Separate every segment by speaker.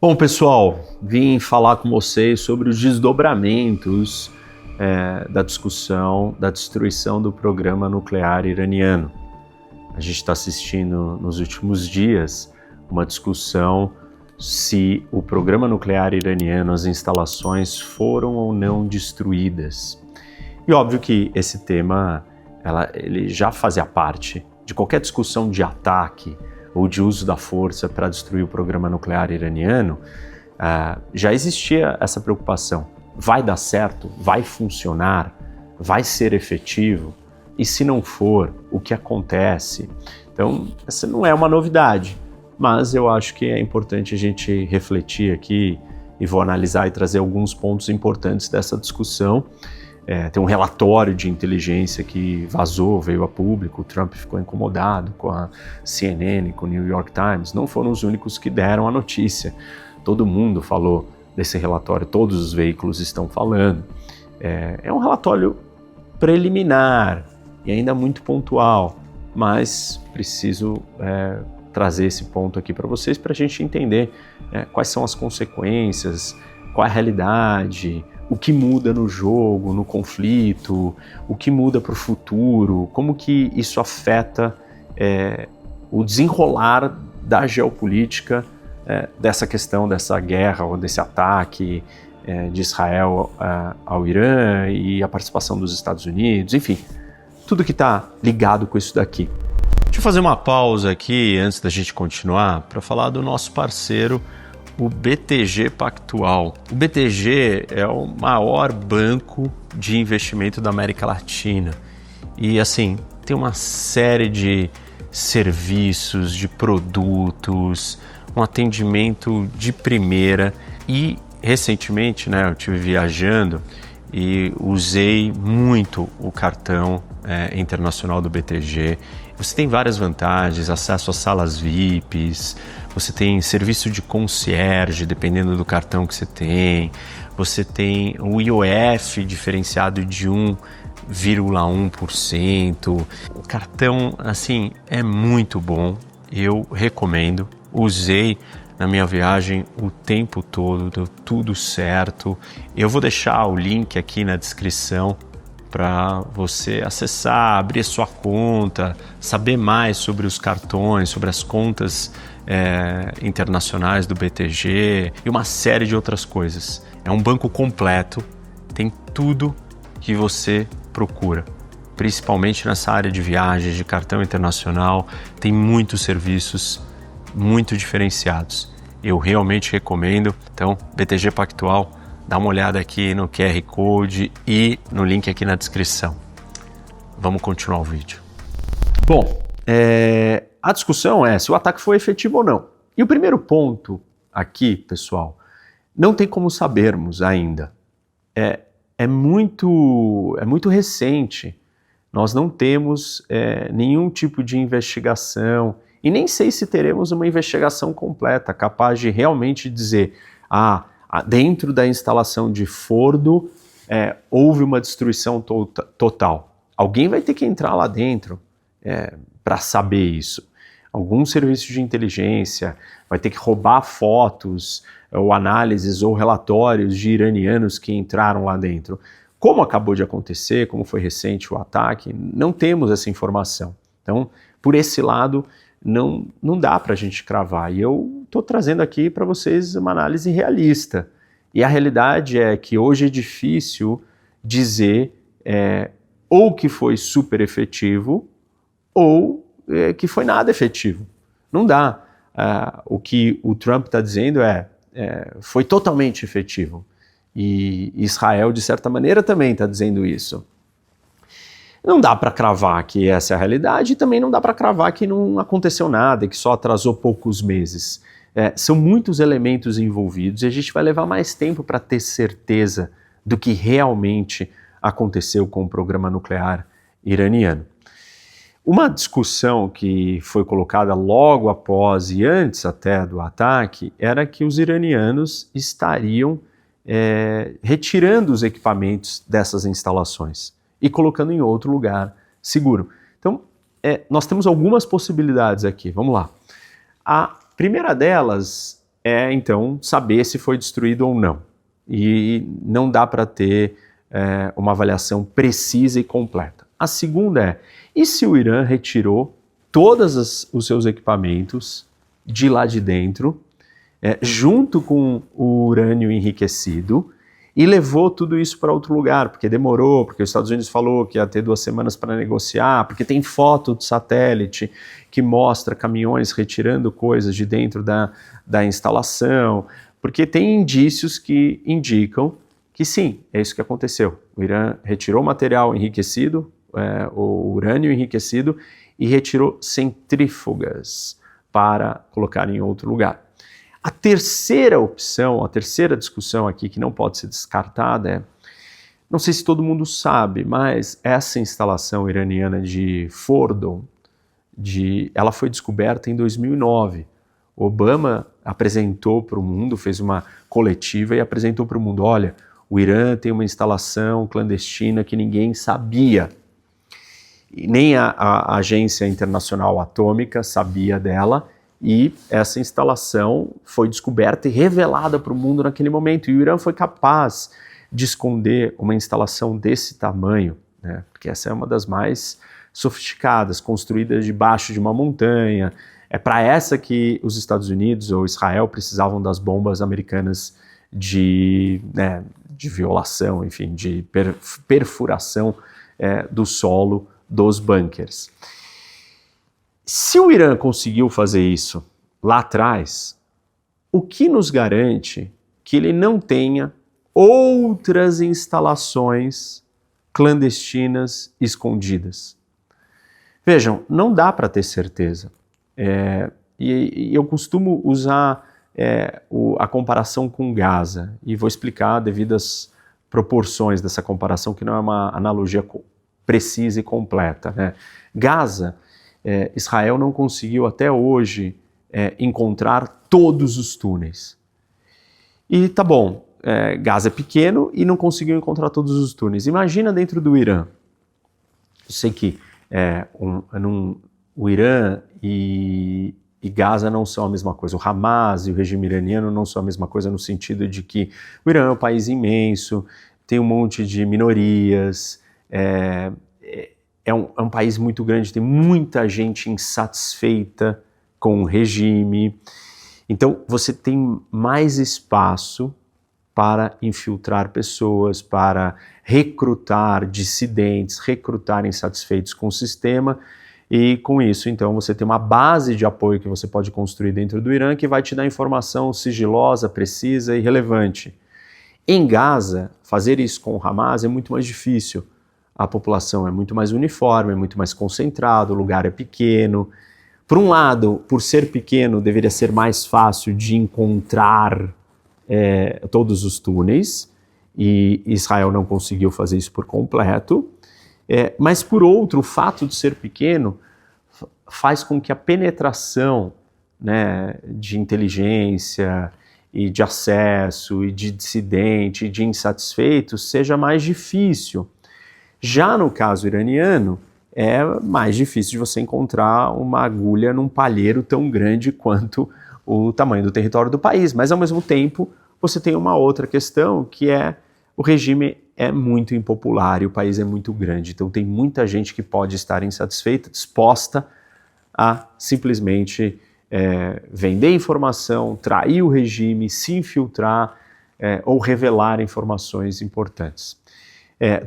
Speaker 1: Bom, pessoal, vim falar com vocês sobre os desdobramentos da discussão da destruição do programa nuclear iraniano. A gente está assistindo nos últimos dias uma discussão se o programa nuclear iraniano, as instalações foram ou não destruídas. E óbvio que esse tema ele já fazia parte de qualquer discussão de ataque ou de uso da força para destruir o programa nuclear iraniano. Já existia essa preocupação. Vai dar certo? Vai funcionar? Vai ser efetivo? E se não for, o que acontece? Então, essa não é uma novidade, mas eu acho que é importante a gente refletir aqui e vou analisar e trazer alguns pontos importantes dessa discussão. Tem um relatório de inteligência que vazou, veio a público, o Trump ficou incomodado com a CNN, com o New York Times, não foram os únicos que deram a notícia. Todo mundo falou desse relatório, todos os veículos estão falando. É um relatório preliminar e ainda muito pontual, mas preciso trazer esse ponto aqui para vocês para a gente entender quais são as consequências, qual é a realidade, o que muda no jogo, no conflito, o que muda para o futuro, como que isso afeta o desenrolar da geopolítica dessa questão, dessa guerra ou desse ataque de Israel ao Irã e a participação dos Estados Unidos, enfim, tudo que está ligado com isso daqui. Deixa eu fazer uma pausa aqui antes da gente continuar para falar do nosso parceiro, o BTG Pactual. O BTG é o maior banco de investimento da América Latina e, assim, tem uma série de serviços, de produtos, um atendimento de primeira e, recentemente, eu estive viajando e usei muito o cartão internacional do BTG. Você tem várias vantagens, acesso às salas VIPs, você tem serviço de concierge, dependendo do cartão que você tem o IOF diferenciado de 1,1%. O cartão, assim, é muito bom, eu recomendo, usei na minha viagem o tempo todo, deu tudo certo. Eu vou deixar o link aqui na descrição para você acessar, abrir a sua conta, saber mais sobre os cartões, sobre as contas internacionais do BTG e uma série de outras coisas. É um banco completo, tem tudo que você procura, principalmente nessa área de viagens, de cartão internacional, tem muitos serviços muito diferenciados. Eu realmente recomendo. Então, BTG Pactual, dá uma olhada aqui no QR Code e no link aqui na descrição. Vamos continuar o vídeo. Bom, a discussão é se o ataque foi efetivo ou não. E o primeiro ponto aqui, pessoal, não tem como sabermos ainda. É muito recente. Nós não temos nenhum tipo de investigação e nem sei se teremos uma investigação completa, capaz de realmente dizer dentro da instalação de Fordo houve uma destruição total. Alguém vai ter que entrar lá dentro para saber isso. Algum serviço de inteligência vai ter que roubar fotos ou análises ou relatórios de iranianos que entraram lá dentro. Como acabou de acontecer, como foi recente o ataque, não temos essa informação. Então, por esse lado, não dá para a gente cravar. E eu estou trazendo aqui para vocês uma análise realista. E a realidade é que hoje é difícil dizer ou que foi super efetivo ou que foi nada efetivo. Não dá. O que o Trump está dizendo foi totalmente efetivo. E Israel, de certa maneira, também está dizendo isso. Não dá para cravar que essa é a realidade e também não dá para cravar que não aconteceu nada e que só atrasou poucos meses. São muitos elementos envolvidos e a gente vai levar mais tempo para ter certeza do que realmente aconteceu com o programa nuclear iraniano. Uma discussão que foi colocada logo após e antes até do ataque era que os iranianos estariam retirando os equipamentos dessas instalações e colocando em outro lugar seguro. Então, nós temos algumas possibilidades aqui, vamos lá. A primeira delas é então saber se foi destruído ou não. E não dá para ter uma avaliação precisa e completa. A segunda é, e se o Irã retirou todos os seus equipamentos de lá de dentro, junto com o urânio enriquecido, e levou tudo isso para outro lugar, porque demorou, porque os Estados Unidos falou que ia ter 2 semanas para negociar, porque tem foto do satélite que mostra caminhões retirando coisas de dentro da instalação, porque tem indícios que indicam que sim, é isso que aconteceu. O Irã retirou material enriquecido, o urânio enriquecido, e retirou centrífugas para colocar em outro lugar. A terceira opção, a terceira discussão aqui que não pode ser descartada é, não sei se todo mundo sabe, mas essa instalação iraniana de Fordo, ela foi descoberta em 2009. Obama apresentou para o mundo, fez uma coletiva e apresentou para o mundo, olha, o Irã tem uma instalação clandestina que ninguém sabia. E nem a Agência Internacional Atômica sabia dela, e essa instalação foi descoberta e revelada para o mundo naquele momento. E o Irã foi capaz de esconder uma instalação desse tamanho, né? Porque essa é uma das mais sofisticadas, construída debaixo de uma montanha. É para essa que os Estados Unidos ou Israel precisavam das bombas americanas de violação, enfim, de perfuração do solo dos bunkers. Se o Irã conseguiu fazer isso lá atrás, o que nos garante que ele não tenha outras instalações clandestinas escondidas? Vejam, não dá para ter certeza. E eu costumo usar a comparação com Gaza, e vou explicar devido às proporções dessa comparação, que não é uma analogia precisa e completa, né? Gaza, Israel não conseguiu até hoje encontrar todos os túneis. E tá bom, Gaza é pequeno e não conseguiu encontrar todos os túneis. Imagina dentro do Irã. Eu sei que o Irã e Gaza não são a mesma coisa. O Hamas e o regime iraniano não são a mesma coisa no sentido de que o Irã é um país imenso, tem um monte de minorias, é um país muito grande, tem muita gente insatisfeita com o regime. Então você tem mais espaço para infiltrar pessoas, para recrutar dissidentes, recrutar insatisfeitos com o sistema, e com isso, então, você tem uma base de apoio que você pode construir dentro do Irã que vai te dar informação sigilosa, precisa e relevante. Em Gaza, fazer isso com o Hamas é muito mais difícil. A população é muito mais uniforme, é muito mais concentrada, o lugar é pequeno. Por um lado, por ser pequeno, deveria ser mais fácil de encontrar todos os túneis, e Israel não conseguiu fazer isso por completo. Mas, por outro, o fato de ser pequeno faz com que a penetração, né, de inteligência e de acesso e de dissidente e de insatisfeitos seja mais difícil. Já no caso iraniano, é mais difícil de você encontrar uma agulha num palheiro tão grande quanto o tamanho do território do país, mas ao mesmo tempo você tem uma outra questão, que é o regime é muito impopular e o país é muito grande, então tem muita gente que pode estar insatisfeita, disposta a simplesmente vender informação, trair o regime, se infiltrar ou revelar informações importantes.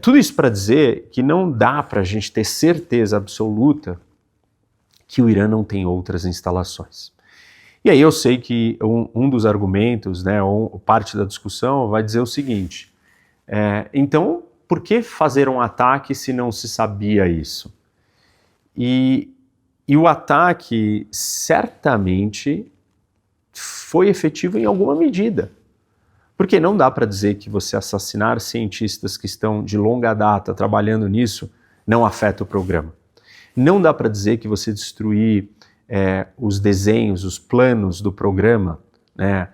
Speaker 1: Tudo isso para dizer que não dá para a gente ter certeza absoluta que o Irã não tem outras instalações. E aí eu sei que um dos argumentos, né, ou parte da discussão vai dizer o seguinte, então por que fazer um ataque se não se sabia isso? E o ataque certamente foi efetivo em alguma medida. Porque não dá para dizer que você assassinar cientistas que estão de longa data trabalhando nisso não afeta o programa. Não dá para dizer que você destruir os desenhos, os planos do programa, né,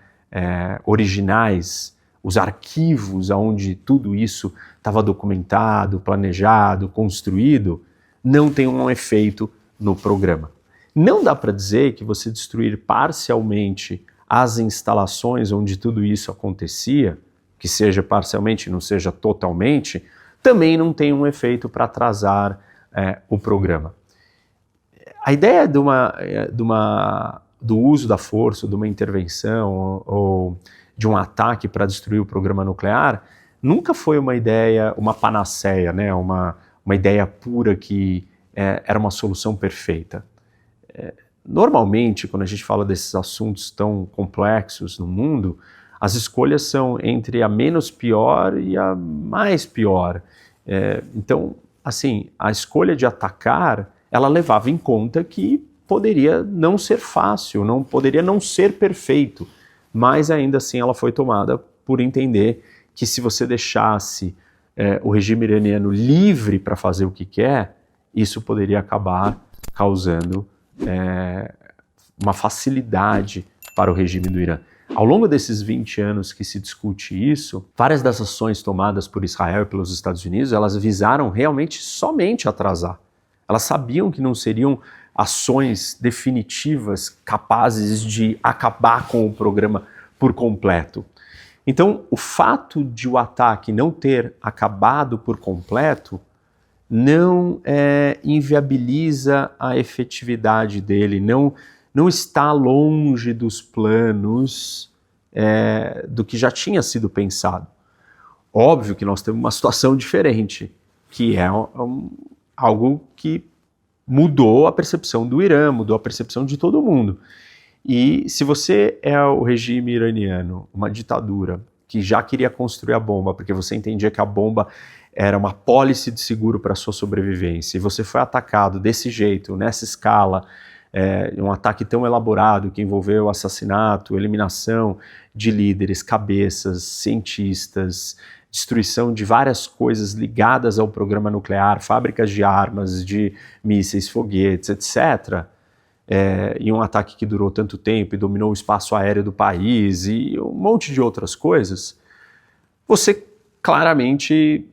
Speaker 1: originais, os arquivos onde tudo isso estava documentado, planejado, construído, não tem um efeito no programa. Não dá para dizer que você destruir parcialmente as instalações onde tudo isso acontecia, que seja parcialmente, não seja totalmente, também não tem um efeito para atrasar o programa. A ideia do uso da força, de uma intervenção ou de um ataque para destruir o programa nuclear nunca foi uma ideia, uma panaceia, né? uma ideia pura que era uma solução perfeita. Normalmente, quando a gente fala desses assuntos tão complexos no mundo, as escolhas são entre a menos pior e a mais pior. Então, assim, a escolha de atacar, ela levava em conta que poderia não ser fácil, poderia não ser perfeito, mas ainda assim ela foi tomada por entender que se você deixasse o regime iraniano livre para fazer o que quer, isso poderia acabar causando uma facilidade para o regime do Irã. Ao longo desses 20 anos que se discute isso, várias das ações tomadas por Israel e pelos Estados Unidos, elas visaram realmente somente atrasar. Elas sabiam que não seriam ações definitivas capazes de acabar com o programa por completo. Então, o fato de o ataque não ter acabado por completo não inviabiliza a efetividade dele, não está longe dos planos do que já tinha sido pensado. Óbvio que nós temos uma situação diferente, que é algo que mudou a percepção do Irã, mudou a percepção de todo mundo. E se você é o regime iraniano, uma ditadura, que já queria construir a bomba, porque você entendia que a bomba era uma pólice de seguro para a sua sobrevivência, e você foi atacado desse jeito, nessa escala, um ataque tão elaborado que envolveu assassinato, eliminação de líderes, cabeças, cientistas, destruição de várias coisas ligadas ao programa nuclear, fábricas de armas, de mísseis, foguetes, etc., e um ataque que durou tanto tempo e dominou o espaço aéreo do país e um monte de outras coisas, você claramente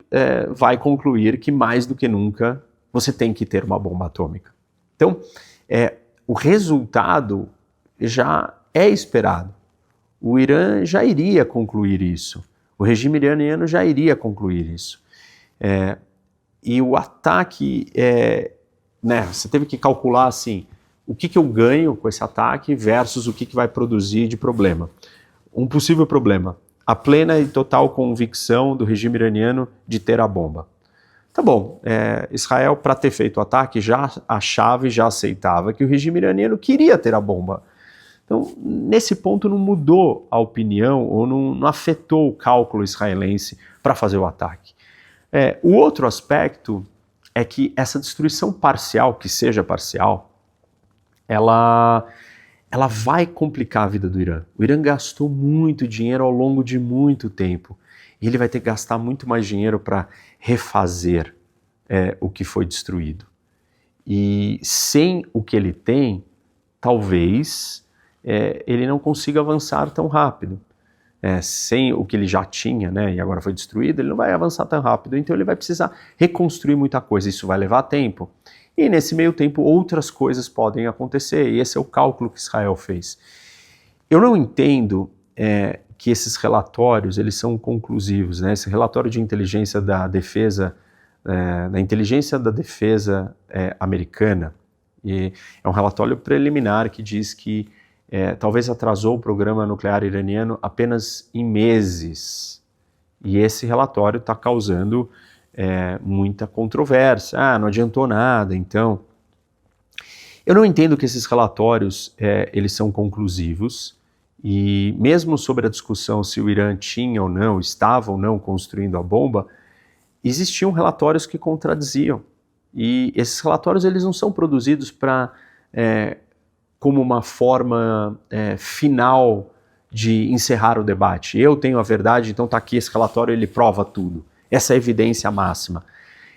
Speaker 1: vai concluir que mais do que nunca você tem que ter uma bomba atômica. Então, o resultado já é esperado. O Irã já iria concluir isso. O regime iraniano já iria concluir isso. E o ataque, você teve que calcular assim, o que eu ganho com esse ataque versus o que vai produzir de problema. Um possível problema, a plena e total convicção do regime iraniano de ter a bomba. Tá bom, Israel, para ter feito o ataque, já achava e já aceitava que o regime iraniano queria ter a bomba. Então, nesse ponto não mudou a opinião ou não afetou o cálculo israelense para fazer o ataque. O outro aspecto é que essa destruição parcial, que seja parcial, ela vai complicar a vida do Irã. O Irã gastou muito dinheiro ao longo de muito tempo e ele vai ter que gastar muito mais dinheiro para refazer o que foi destruído. E sem o que ele tem, talvez ele não consiga avançar tão rápido. Sem o que ele já tinha, né, e agora foi destruído, ele não vai avançar tão rápido, então ele vai precisar reconstruir muita coisa, isso vai levar tempo. E nesse meio tempo outras coisas podem acontecer, e esse é o cálculo que Israel fez. Eu não entendo que esses relatórios, eles são conclusivos, né? Esse relatório de inteligência da defesa, da inteligência da defesa americana, e é um relatório preliminar que diz que talvez atrasou o programa nuclear iraniano apenas em meses. E esse relatório está causando muita controvérsia. Não adiantou nada, então. Eu não entendo que esses relatórios eles são conclusivos, e mesmo sobre a discussão se o Irã tinha ou não, estava ou não construindo a bomba, existiam relatórios que contradiziam. E esses relatórios eles não são produzidos como uma forma final de encerrar o debate. Eu tenho a verdade, então está aqui esse relatório, ele prova tudo. Essa é a evidência máxima.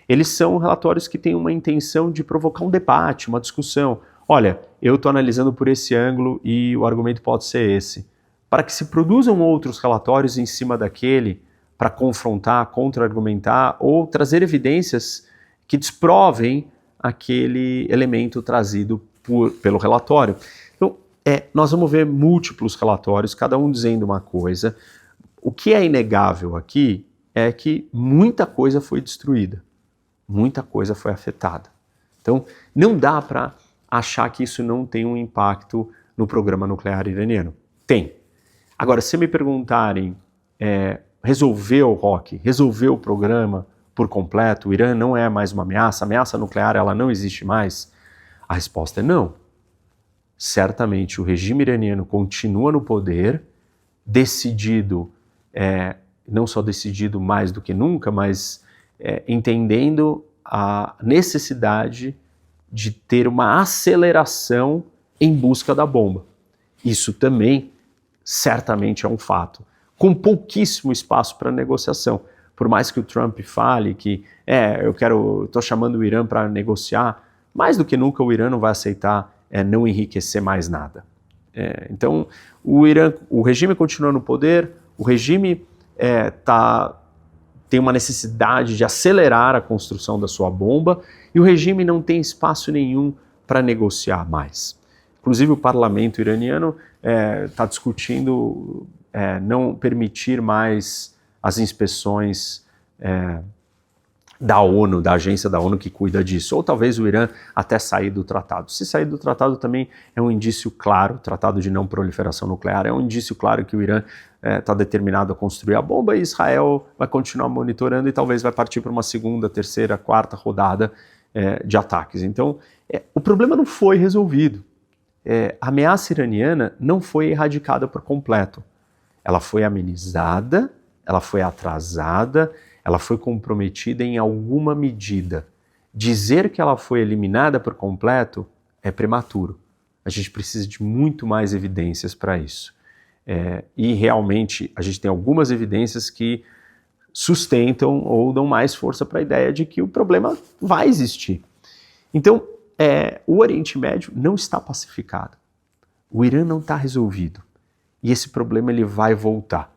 Speaker 1: Eles são relatórios que têm uma intenção de provocar um debate, uma discussão. Olha, eu estou analisando por esse ângulo e o argumento pode ser esse. Para que se produzam outros relatórios em cima daquele, para confrontar, contra-argumentar ou trazer evidências que desprovem aquele elemento trazido pelo relatório. Então, nós vamos ver múltiplos relatórios, cada um dizendo uma coisa. O que é inegável aqui é que muita coisa foi destruída, muita coisa foi afetada. Então, não dá para achar que isso não tem um impacto no programa nuclear iraniano. Tem. Agora, se me perguntarem, resolveu, Rock, resolveu o programa por completo, o Irã não é mais uma ameaça, a ameaça nuclear ela não existe mais? A resposta é não. Certamente o regime iraniano continua no poder, decidido, não só decidido mais do que nunca, mas entendendo a necessidade de ter uma aceleração em busca da bomba. Isso também certamente é um fato, com pouquíssimo espaço para negociação. Por mais que o Trump fale que estou chamando o Irã para negociar, mais do que nunca o Irã não vai aceitar não enriquecer mais nada. Então, o regime continua no poder, o regime tem uma necessidade de acelerar a construção da sua bomba e o regime não tem espaço nenhum para negociar mais. Inclusive o parlamento iraniano está discutindo não permitir mais as inspeções da ONU, da agência da ONU que cuida disso, ou talvez o Irã até sair do tratado. Se sair do tratado também é um indício claro, tratado de não proliferação nuclear, é um indício claro que o Irã está determinado a construir a bomba e Israel vai continuar monitorando e talvez vai partir para uma segunda, terceira, quarta rodada de ataques. Então, o problema não foi resolvido. A ameaça iraniana não foi erradicada por completo. Ela foi amenizada, ela foi atrasada, ela foi comprometida em alguma medida. Dizer que ela foi eliminada por completo é prematuro. A gente precisa de muito mais evidências para isso. E realmente a gente tem algumas evidências que sustentam ou dão mais força para a ideia de que o problema vai existir. Então, o Oriente Médio não está pacificado. O Irã não está resolvido. E esse problema ele vai voltar.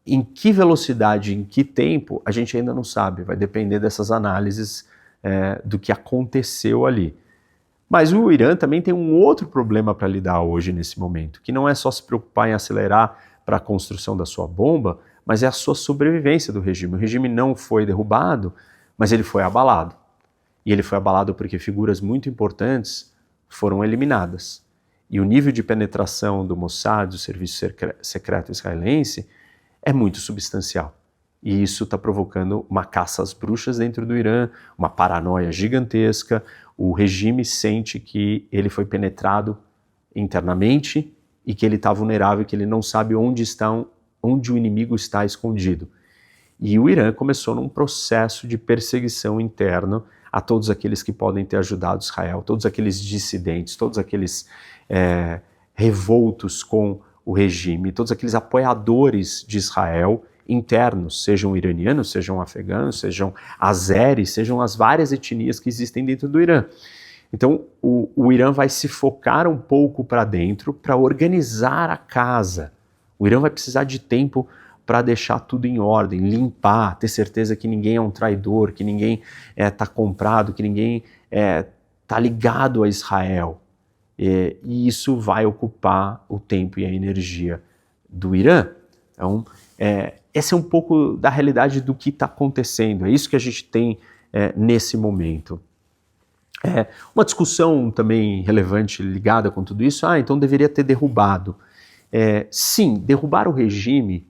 Speaker 1: Em que velocidade, em que tempo, a gente ainda não sabe. Vai depender dessas análises do que aconteceu ali. Mas o Irã também tem um outro problema para lidar hoje nesse momento, que não é só se preocupar em acelerar para a construção da sua bomba, mas é a sua sobrevivência do regime. O regime não foi derrubado, mas ele foi abalado. E ele foi abalado porque figuras muito importantes foram eliminadas. E o nível de penetração do Mossad, do serviço secreto israelense, é muito substancial. E isso está provocando uma caça às bruxas dentro do Irã, uma paranoia gigantesca. O regime sente que ele foi penetrado internamente e que ele está vulnerável, que ele não sabe onde o inimigo está escondido. E o Irã começou num processo de perseguição interno a todos aqueles que podem ter ajudado Israel, todos aqueles dissidentes, todos aqueles revoltos com o regime, todos aqueles apoiadores de Israel internos, sejam iranianos, sejam afegãos, sejam azeres, sejam as várias etnias que existem dentro do Irã. Então, o Irã vai se focar um pouco para dentro para organizar a casa. O Irã vai precisar de tempo para deixar tudo em ordem, limpar, ter certeza que ninguém é um traidor, que ninguém está comprado, que ninguém está ligado a Israel. E isso vai ocupar o tempo e a energia do Irã. Então, essa é um pouco da realidade do que está acontecendo. É isso que a gente tem nesse momento. Uma discussão também relevante ligada com tudo isso, então deveria ter derrubado. Sim, derrubar o regime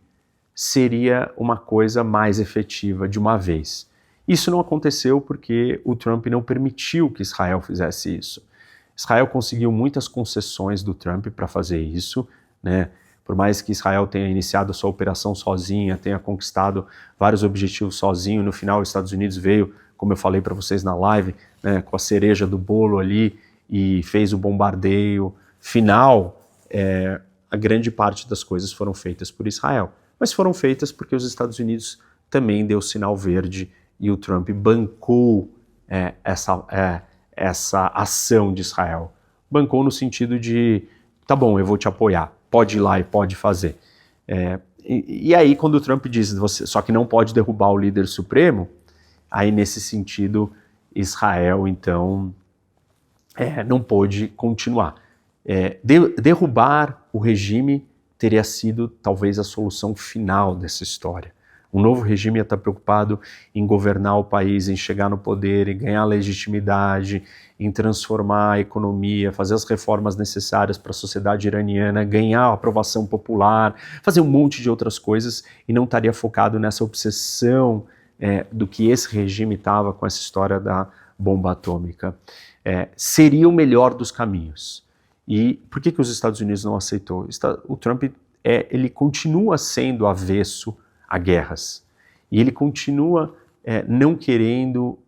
Speaker 1: seria uma coisa mais efetiva de uma vez. Isso não aconteceu porque o Trump não permitiu que Israel fizesse isso. Israel conseguiu muitas concessões do Trump para fazer isso, né? Por mais que Israel tenha iniciado a sua operação sozinha, tenha conquistado vários objetivos sozinho, no final os Estados Unidos veio, como eu falei para vocês na live, né, com a cereja do bolo ali e fez o bombardeio final, a grande parte das coisas foram feitas por Israel. Mas foram feitas porque os Estados Unidos também deu sinal verde e o Trump bancou essa ação de Israel. Bancou no sentido de, tá bom, eu vou te apoiar, pode ir lá e pode fazer. E aí quando o Trump diz, só que não pode derrubar o líder supremo, aí nesse sentido Israel então não pôde continuar. Derrubar o regime teria sido talvez a solução final dessa história. Um novo regime ia estar preocupado em governar o país, em chegar no poder, em ganhar legitimidade, em transformar a economia, fazer as reformas necessárias para a sociedade iraniana, ganhar a aprovação popular, fazer um monte de outras coisas, e não estaria focado nessa obsessão do que esse regime estava com essa história da bomba atômica. Seria o melhor dos caminhos. E por que os Estados Unidos não aceitou? O Trump ele continua sendo avesso a guerras. E ele continua não querendo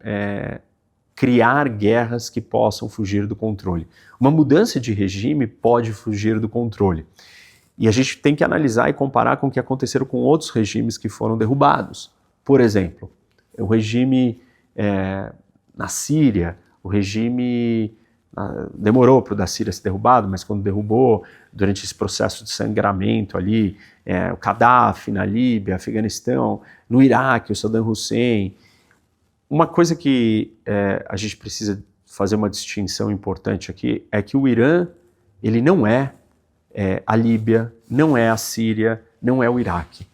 Speaker 1: criar guerras que possam fugir do controle. Uma mudança de regime pode fugir do controle. E a gente tem que analisar e comparar com o que aconteceram com outros regimes que foram derrubados. Por exemplo, o regime na Síria, o regime demorou para o da Síria ser derrubado, mas quando derrubou, durante esse processo de sangramento ali, o Gaddafi na Líbia, Afeganistão, no Iraque, o Saddam Hussein. Uma coisa que a gente precisa fazer uma distinção importante aqui é que o Irã, ele não é a Líbia, não é a Síria, não é o Iraque.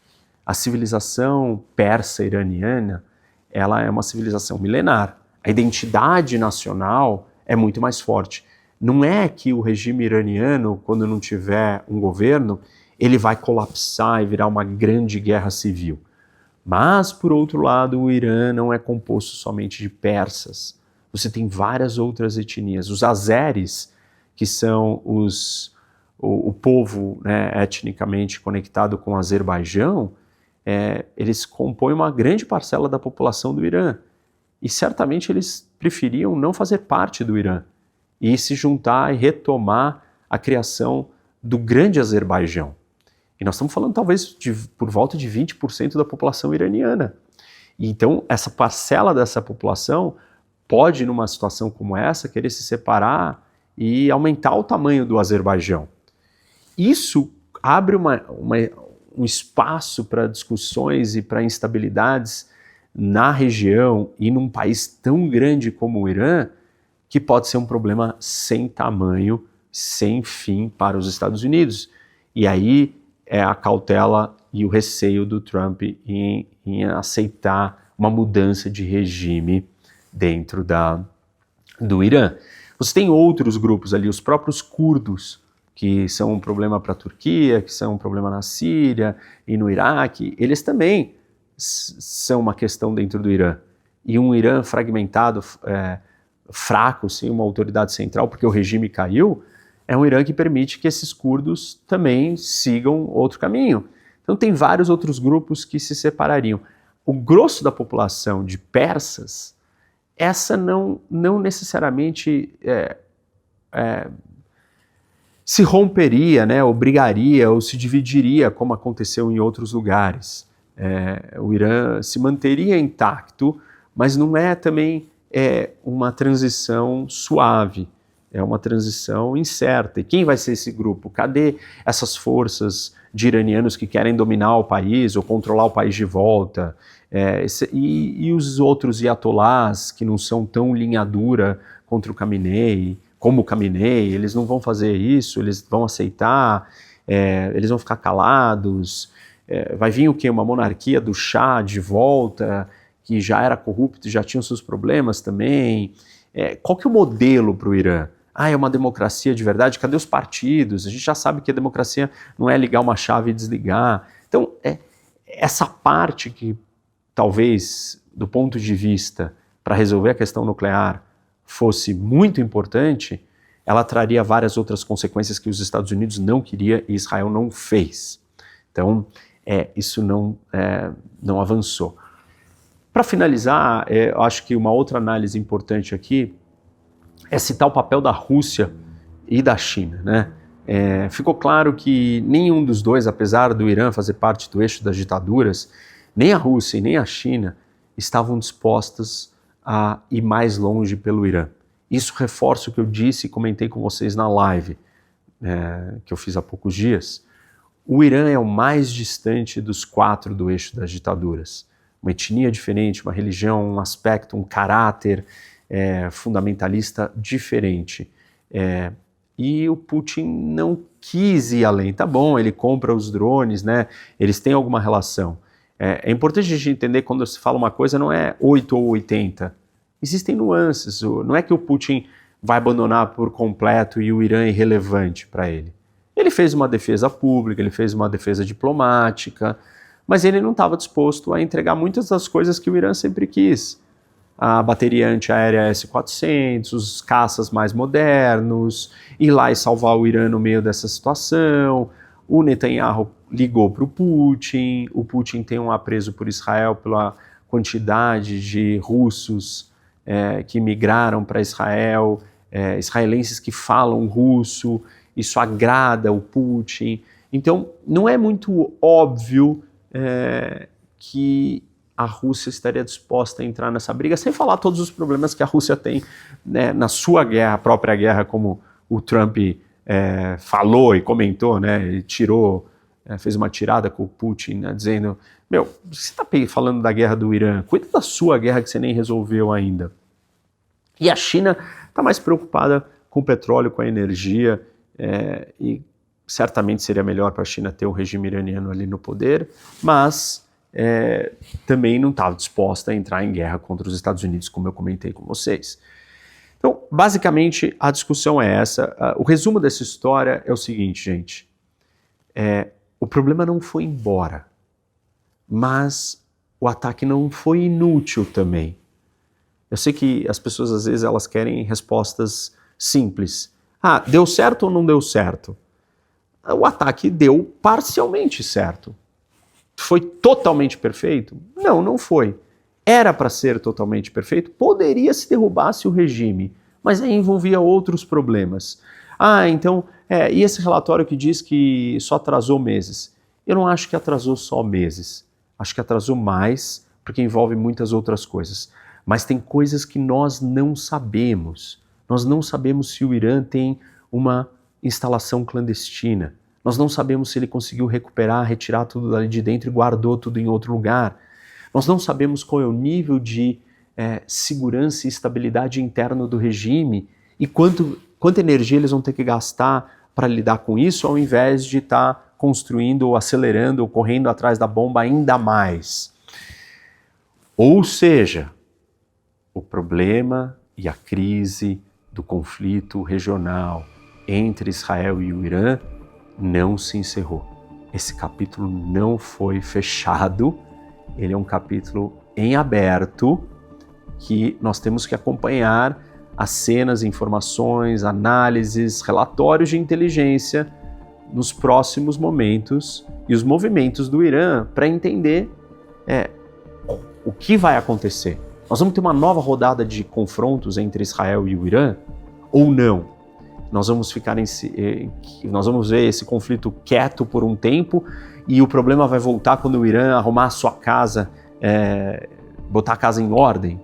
Speaker 1: A civilização persa iraniana, ela é uma civilização milenar. A identidade nacional é muito mais forte. Não é que o regime iraniano, quando não tiver um governo, ele vai colapsar e virar uma grande guerra civil. Mas, por outro lado, o Irã não é composto somente de persas. Você tem várias outras etnias. Os azeres, que são o povo, né, etnicamente conectado com o Azerbaijão, eles compõem uma grande parcela da população do Irã. E certamente eles preferiam não fazer parte do Irã e se juntar e retomar a criação do grande Azerbaijão. E nós estamos falando talvez por volta de 20% da população iraniana. E então essa parcela dessa população pode, numa situação como essa, querer se separar e aumentar o tamanho do Azerbaijão. Isso abre um espaço para discussões e para instabilidades na região e num país tão grande como o Irã, que pode ser um problema sem tamanho, sem fim para os Estados Unidos. E aí é a cautela e o receio do Trump em aceitar uma mudança de regime dentro do Irã. Você tem outros grupos ali, os próprios curdos, que são um problema para a Turquia, que são um problema na Síria e no Iraque, eles também são uma questão dentro do Irã. E um Irã fragmentado, fraco, sem uma autoridade central, porque o regime caiu, é um Irã que permite que esses curdos também sigam outro caminho. Então tem vários outros grupos que se separariam. O grosso da população de persas, essa não necessariamente se romperia, né, ou brigaria, ou se dividiria, como aconteceu em outros lugares. O Irã se manteria intacto, mas não é também uma transição suave, é uma transição incerta. E quem vai ser esse grupo? Cadê essas forças de iranianos que querem dominar o país ou controlar o país de volta? E os outros iatolás que não são tão linha dura contra o Khamenei, como o Khamenei, eles não vão fazer isso, eles vão aceitar, eles vão ficar calados. Vai vir o quê? Uma monarquia do Shah de volta, que já era corrupto, já tinha os seus problemas também. Qual que é o modelo para o Irã? É uma democracia de verdade? Cadê os partidos? A gente já sabe que a democracia não é ligar uma chave e desligar. Então, essa parte que talvez, do ponto de vista para resolver a questão nuclear, fosse muito importante, ela traria várias outras consequências que os Estados Unidos não queria e Israel não fez. Então, isso não avançou. Para finalizar, eu acho que uma outra análise importante aqui é citar o papel da Rússia e da China, né? Ficou claro que nenhum dos dois, apesar do Irã fazer parte do eixo das ditaduras, nem a Rússia e nem a China estavam dispostas a ir mais longe pelo Irã. Isso reforça o que eu disse e comentei com vocês na live que eu fiz há poucos dias. O Irã é o mais distante dos 4 do eixo das ditaduras. Uma etnia diferente, uma religião, um aspecto, um caráter fundamentalista diferente. e o Putin não quis ir além. Tá bom, ele compra os drones, né? Eles têm alguma relação. É importante a gente entender quando se fala uma coisa, não é 8 ou 80. Existem nuances. Não é que o Putin vai abandonar por completo e o Irã é irrelevante para ele. Ele fez uma defesa pública, ele fez uma defesa diplomática, mas ele não estava disposto a entregar muitas das coisas que o Irã sempre quis. A bateria antiaérea S-400, os caças mais modernos, ir lá e salvar o Irã no meio dessa situação. O Netanyahu ligou para o Putin tem um apreço por Israel pela quantidade de russos que migraram para Israel, israelenses que falam russo, isso agrada o Putin. Então, não é muito óbvio que a Rússia estaria disposta a entrar nessa briga, sem falar todos os problemas que a Rússia tem, né, na sua guerra, própria guerra, como o Trump falou e comentou, né, ele fez uma tirada com o Putin, né, dizendo, você está falando da guerra do Irã, cuida da sua guerra que você nem resolveu ainda. E a China está mais preocupada com o petróleo, com a energia, e certamente seria melhor para a China ter o regime iraniano ali no poder, mas também não estava disposta a entrar em guerra contra os Estados Unidos, como eu comentei com vocês. Então, basicamente, a discussão é essa. O resumo dessa história é o seguinte, gente. O problema não foi embora, mas o ataque não foi inútil também. Eu sei que as pessoas, às vezes, elas querem respostas simples. Deu certo ou não deu certo? O ataque deu parcialmente certo. Foi totalmente perfeito? Não, não foi. Era para ser totalmente perfeito? Poderia se derrubasse o regime, mas aí envolvia outros problemas. Então, e esse relatório que diz que só atrasou meses? Eu não acho que atrasou só meses. Acho que atrasou mais, porque envolve muitas outras coisas. Mas tem coisas que nós não sabemos. Nós não sabemos se o Irã tem uma instalação clandestina. Nós não sabemos se ele conseguiu recuperar, retirar tudo dali de dentro e guardou tudo em outro lugar. Nós não sabemos qual é o nível de segurança e estabilidade interno do regime e quanta energia eles vão ter que gastar para lidar com isso, ao invés de estar construindo ou acelerando ou correndo atrás da bomba ainda mais. Ou seja, o problema e a crise do conflito regional entre Israel e o Irã não se encerrou. Esse capítulo não foi fechado, ele é um capítulo em aberto que nós temos que acompanhar as cenas, informações, análises, relatórios de inteligência nos próximos momentos e os movimentos do Irã para entender o que vai acontecer. Nós vamos ter uma nova rodada de confrontos entre Israel e o Irã ou não? Nós vamos nós vamos ver esse conflito quieto por um tempo e o problema vai voltar quando o Irã arrumar a sua casa, botar a casa em ordem?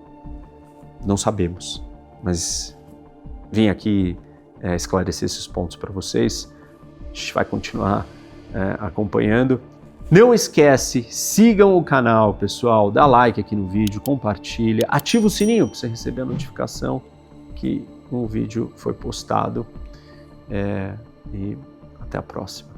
Speaker 1: Não sabemos, mas vim aqui esclarecer esses pontos para vocês. A gente vai continuar acompanhando. Não esquece, sigam o canal, pessoal, dá like aqui no vídeo, compartilha, ativa o sininho para você receber a notificação que um vídeo foi postado e até a próxima.